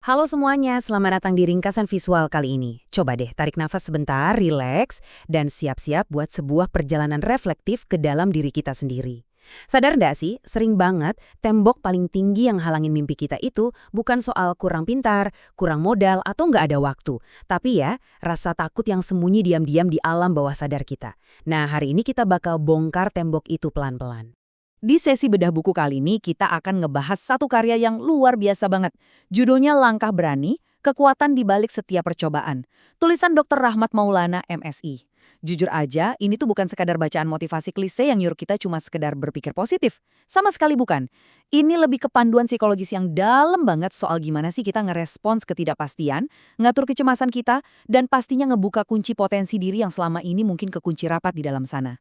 Halo semuanya, selamat datang di ringkasan visual kali ini. Coba deh tarik nafas sebentar, rileks, dan siap-siap buat sebuah perjalanan reflektif ke dalam diri kita sendiri. Sadar nggak sih, sering banget tembok paling tinggi yang halangin mimpi kita itu bukan soal kurang pintar, kurang modal, atau nggak ada waktu. Tapi ya, rasa takut yang sembunyi diam-diam di alam bawah sadar kita. Nah, hari ini kita bakal bongkar tembok itu pelan-pelan. Di sesi bedah buku kali ini, kita akan ngebahas satu karya yang luar biasa banget. Judulnya Langkah Berani, Kekuatan di Balik Setiap Percobaan. Tulisan Dr. Rahmat Maulana, MSI. Jujur aja, ini tuh bukan sekadar bacaan motivasi klise yang nyuruh kita cuma sekedar berpikir positif. Sama sekali bukan. Ini lebih ke panduan psikologis yang dalam banget soal gimana sih kita ngerespons ketidakpastian, ngatur kecemasan kita, dan pastinya ngebuka kunci potensi diri yang selama ini mungkin kekunci rapat di dalam sana.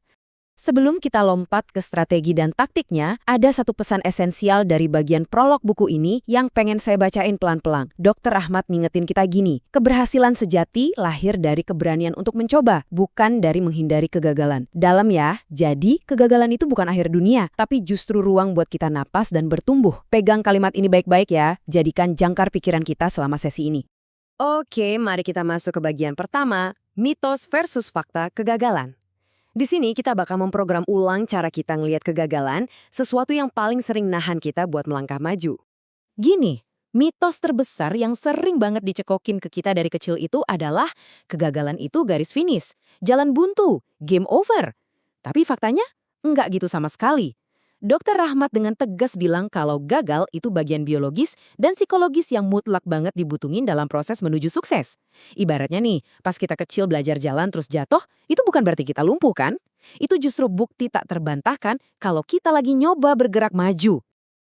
Sebelum kita lompat ke strategi dan taktiknya, ada satu pesan esensial dari bagian prolog buku ini yang pengen saya bacain pelan-pelan. Dr. Ahmad ngingetin kita gini, keberhasilan sejati lahir dari keberanian untuk mencoba, bukan dari menghindari kegagalan. Dalam ya, jadi kegagalan itu bukan akhir dunia, tapi justru ruang buat kita napas dan bertumbuh. Pegang kalimat ini baik-baik ya, jadikan jangkar pikiran kita selama sesi ini. Oke, mari kita masuk ke bagian pertama, mitos versus fakta kegagalan. Di sini kita bakal memprogram ulang cara kita ngelihat kegagalan, sesuatu yang paling sering nahan kita buat melangkah maju. Gini, mitos terbesar yang sering banget dicekokin ke kita dari kecil itu adalah kegagalan itu garis finish, jalan buntu, game over. Tapi faktanya, enggak gitu sama sekali. Dr. Rahmat dengan tegas bilang kalau gagal itu bagian biologis dan psikologis yang mutlak banget dibutuhin dalam proses menuju sukses. Ibaratnya nih, pas kita kecil belajar jalan terus jatuh, itu bukan berarti kita lumpuh kan? Itu justru bukti tak terbantahkan kalau kita lagi nyoba bergerak maju.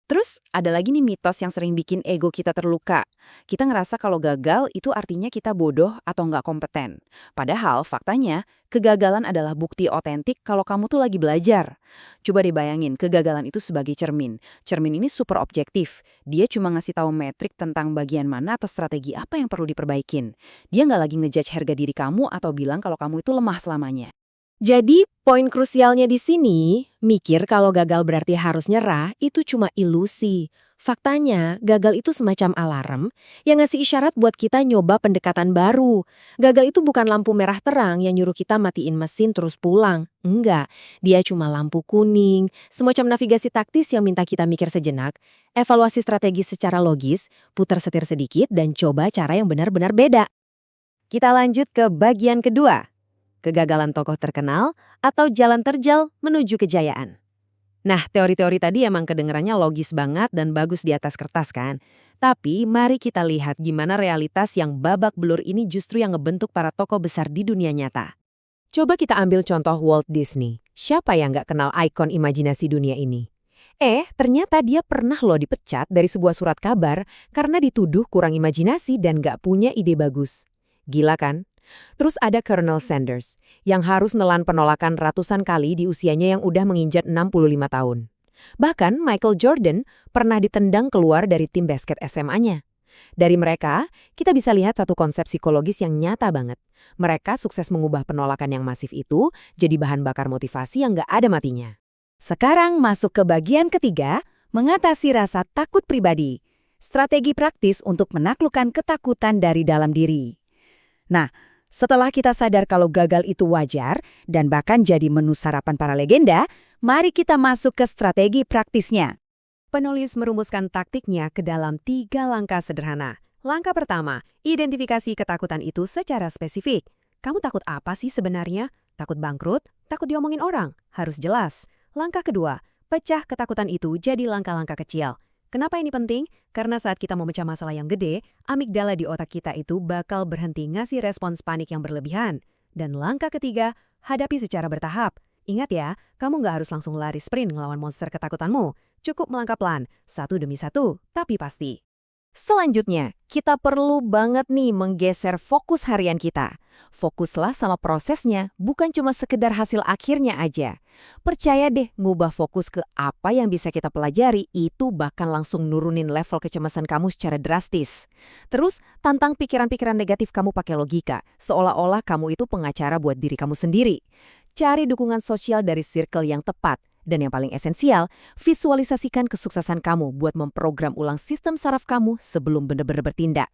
Terus ada lagi nih mitos yang sering bikin ego kita terluka. Kita ngerasa kalau gagal itu artinya kita bodoh atau nggak kompeten. Padahal faktanya kegagalan adalah bukti otentik kalau kamu tuh lagi belajar. Coba dibayangin kegagalan itu sebagai cermin. Cermin ini super objektif. Dia cuma ngasih tahu metrik tentang bagian mana atau strategi apa yang perlu diperbaikin. Dia nggak lagi ngejudge harga diri kamu atau bilang kalau kamu itu lemah selamanya. Jadi, poin krusialnya di sini, mikir kalau gagal berarti harus nyerah, itu cuma ilusi. Faktanya, gagal itu semacam alarm yang ngasih isyarat buat kita nyoba pendekatan baru. Gagal itu bukan lampu merah terang yang nyuruh kita matiin mesin terus pulang. Enggak, dia cuma lampu kuning, semacam navigasi taktis yang minta kita mikir sejenak, evaluasi strategi secara logis, putar setir sedikit, dan coba cara yang benar-benar beda. Kita lanjut ke bagian kedua. Kegagalan tokoh terkenal, atau jalan terjal menuju kejayaan. Nah, teori-teori tadi emang kedengarannya logis banget dan bagus di atas kertas kan? Tapi mari kita lihat gimana realitas yang babak belur ini justru yang ngebentuk para tokoh besar di dunia nyata. Coba kita ambil contoh Walt Disney. Siapa yang nggak kenal ikon imajinasi dunia ini? Ternyata dia pernah loh dipecat dari sebuah surat kabar karena dituduh kurang imajinasi dan nggak punya ide bagus. Gila kan? Terus ada Colonel Sanders, yang harus nelan penolakan ratusan kali di usianya yang udah menginjak 65 tahun. Bahkan Michael Jordan pernah ditendang keluar dari tim basket SMA-nya. Dari mereka, kita bisa lihat satu konsep psikologis yang nyata banget. Mereka sukses mengubah penolakan yang masif itu jadi bahan bakar motivasi yang nggak ada matinya. Sekarang masuk ke bagian ketiga, mengatasi rasa takut pribadi. Strategi praktis untuk menaklukkan ketakutan dari dalam diri. Nah, setelah kita sadar kalau gagal itu wajar dan bahkan jadi menu sarapan para legenda, mari kita masuk ke strategi praktisnya. Penulis merumuskan taktiknya ke dalam 3 langkah sederhana. Langkah pertama, identifikasi ketakutan itu secara spesifik. Kamu takut apa sih sebenarnya? Takut bangkrut? Takut diomongin orang? Harus jelas. Langkah kedua, pecah ketakutan itu jadi langkah-langkah kecil. Kenapa ini penting? Karena saat kita memecah masalah yang gede, amigdala di otak kita itu bakal berhenti ngasih respons panik yang berlebihan. Dan langkah ketiga, hadapi secara bertahap. Ingat ya, kamu nggak harus langsung lari sprint ngelawan monster ketakutanmu. Cukup melangkah pelan, satu demi satu, tapi pasti. Selanjutnya, kita perlu banget nih menggeser fokus harian kita. Fokuslah sama prosesnya, bukan cuma sekedar hasil akhirnya aja. Percaya deh, ngubah fokus ke apa yang bisa kita pelajari, itu bahkan langsung nurunin level kecemasan kamu secara drastis. Terus, tantang pikiran-pikiran negatif kamu pakai logika, seolah-olah kamu itu pengacara buat diri kamu sendiri. Cari dukungan sosial dari circle yang tepat. Dan yang paling esensial, visualisasikan kesuksesan kamu buat memprogram ulang sistem saraf kamu sebelum benar-benar bertindak.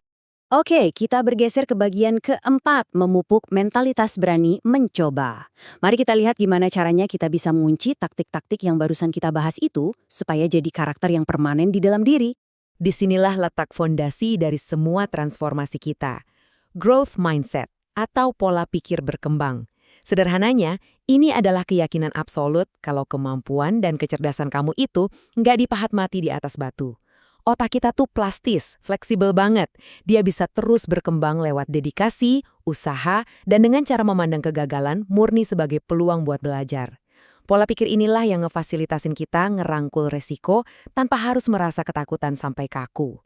Oke, kita bergeser ke bagian keempat, memupuk mentalitas berani mencoba. Mari kita lihat gimana caranya kita bisa mengunci taktik-taktik yang barusan kita bahas itu supaya jadi karakter yang permanen di dalam diri. Disinilah letak fondasi dari semua transformasi kita. Growth mindset atau pola pikir berkembang. Sederhananya, ini adalah keyakinan absolut kalau kemampuan dan kecerdasan kamu itu nggak dipahat mati di atas batu. Otak kita tuh plastis, fleksibel banget. Dia bisa terus berkembang lewat dedikasi, usaha, dan dengan cara memandang kegagalan murni sebagai peluang buat belajar. Pola pikir inilah yang ngefasilitasin kita ngerangkul resiko tanpa harus merasa ketakutan sampai kaku.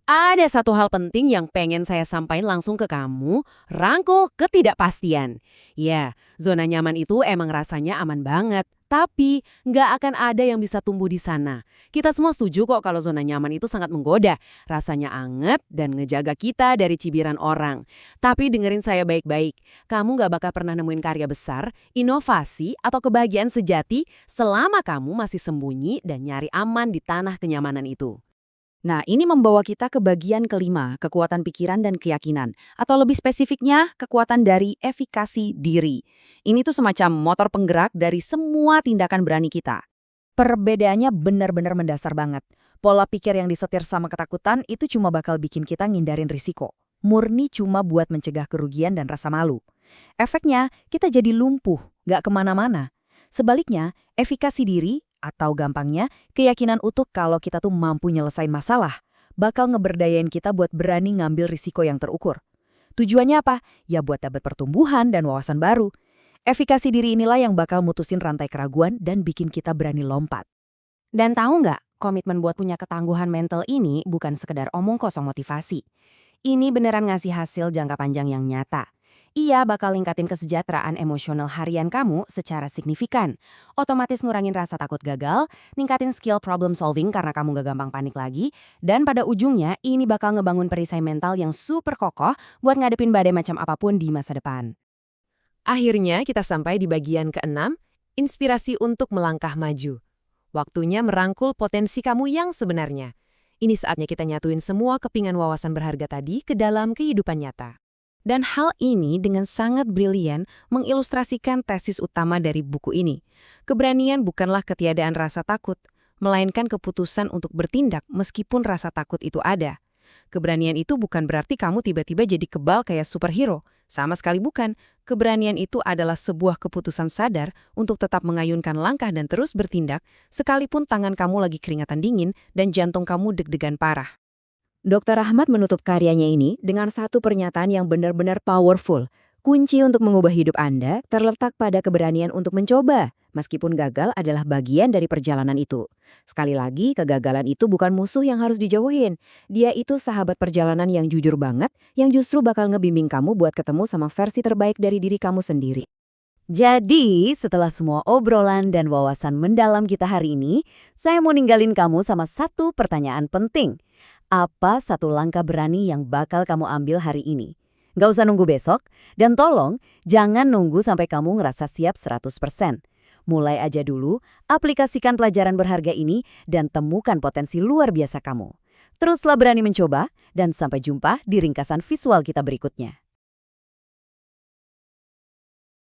Ada satu hal penting yang pengen saya sampaikan langsung ke kamu, rangkul ketidakpastian. Ya, zona nyaman itu emang rasanya aman banget, tapi nggak akan ada yang bisa tumbuh di sana. Kita semua setuju kok kalau zona nyaman itu sangat menggoda, rasanya anget dan ngejaga kita dari cibiran orang. Tapi dengerin saya baik-baik, kamu nggak bakal pernah nemuin karya besar, inovasi, atau kebahagiaan sejati selama kamu masih sembunyi dan nyari aman di tanah kenyamanan itu. Nah, ini membawa kita ke bagian kelima, kekuatan pikiran dan keyakinan. Atau lebih spesifiknya, kekuatan dari efikasi diri. Ini tuh semacam motor penggerak dari semua tindakan berani kita. Perbedaannya benar-benar mendasar banget. Pola pikir yang disetir sama ketakutan itu cuma bakal bikin kita ngindarin risiko. Murni cuma buat mencegah kerugian dan rasa malu. Efeknya, kita jadi lumpuh, nggak kemana-mana. Sebaliknya, efikasi diri, atau gampangnya, keyakinan utuh kalau kita tuh mampu nyelesain masalah, bakal ngeberdayain kita buat berani ngambil risiko yang terukur. Tujuannya apa? Ya buat dapat pertumbuhan dan wawasan baru. Efikasi diri inilah yang bakal mutusin rantai keraguan dan bikin kita berani lompat. Dan tahu nggak, komitmen buat punya ketangguhan mental ini bukan sekedar omong kosong motivasi. Ini beneran ngasih hasil jangka panjang yang nyata. Ia bakal ningkatin kesejahteraan emosional harian kamu secara signifikan. Otomatis ngurangin rasa takut gagal, ningkatin skill problem solving karena kamu gak gampang panik lagi, dan pada ujungnya ini bakal ngebangun perisai mental yang super kokoh buat ngadepin badai macam apapun di masa depan. Akhirnya kita sampai di bagian keenam, inspirasi untuk melangkah maju. Waktunya merangkul potensi kamu yang sebenarnya. Ini saatnya kita nyatuin semua kepingan wawasan berharga tadi ke dalam kehidupan nyata. Dan hal ini dengan sangat brilian mengilustrasikan tesis utama dari buku ini. Keberanian bukanlah ketiadaan rasa takut, melainkan keputusan untuk bertindak meskipun rasa takut itu ada. Keberanian itu bukan berarti kamu tiba-tiba jadi kebal kayak superhero. Sama sekali bukan. Keberanian itu adalah sebuah keputusan sadar untuk tetap mengayunkan langkah dan terus bertindak, sekalipun tangan kamu lagi keringatan dingin dan jantung kamu deg-degan parah. Dr. Ahmad menutup karyanya ini dengan satu pernyataan yang benar-benar powerful. Kunci untuk mengubah hidup Anda terletak pada keberanian untuk mencoba, meskipun gagal adalah bagian dari perjalanan itu. Sekali lagi, kegagalan itu bukan musuh yang harus dijauhin. Dia itu sahabat perjalanan yang jujur banget, yang justru bakal ngebimbing kamu buat ketemu sama versi terbaik dari diri kamu sendiri. Jadi, setelah semua obrolan dan wawasan mendalam kita hari ini, saya mau ninggalin kamu sama satu pertanyaan penting. Apa satu langkah berani yang bakal kamu ambil hari ini? Nggak usah nunggu besok, dan tolong jangan nunggu sampai kamu ngerasa siap 100%. Mulai aja dulu, aplikasikan pelajaran berharga ini dan temukan potensi luar biasa kamu. Teruslah berani mencoba, dan sampai jumpa di ringkasan visual kita berikutnya.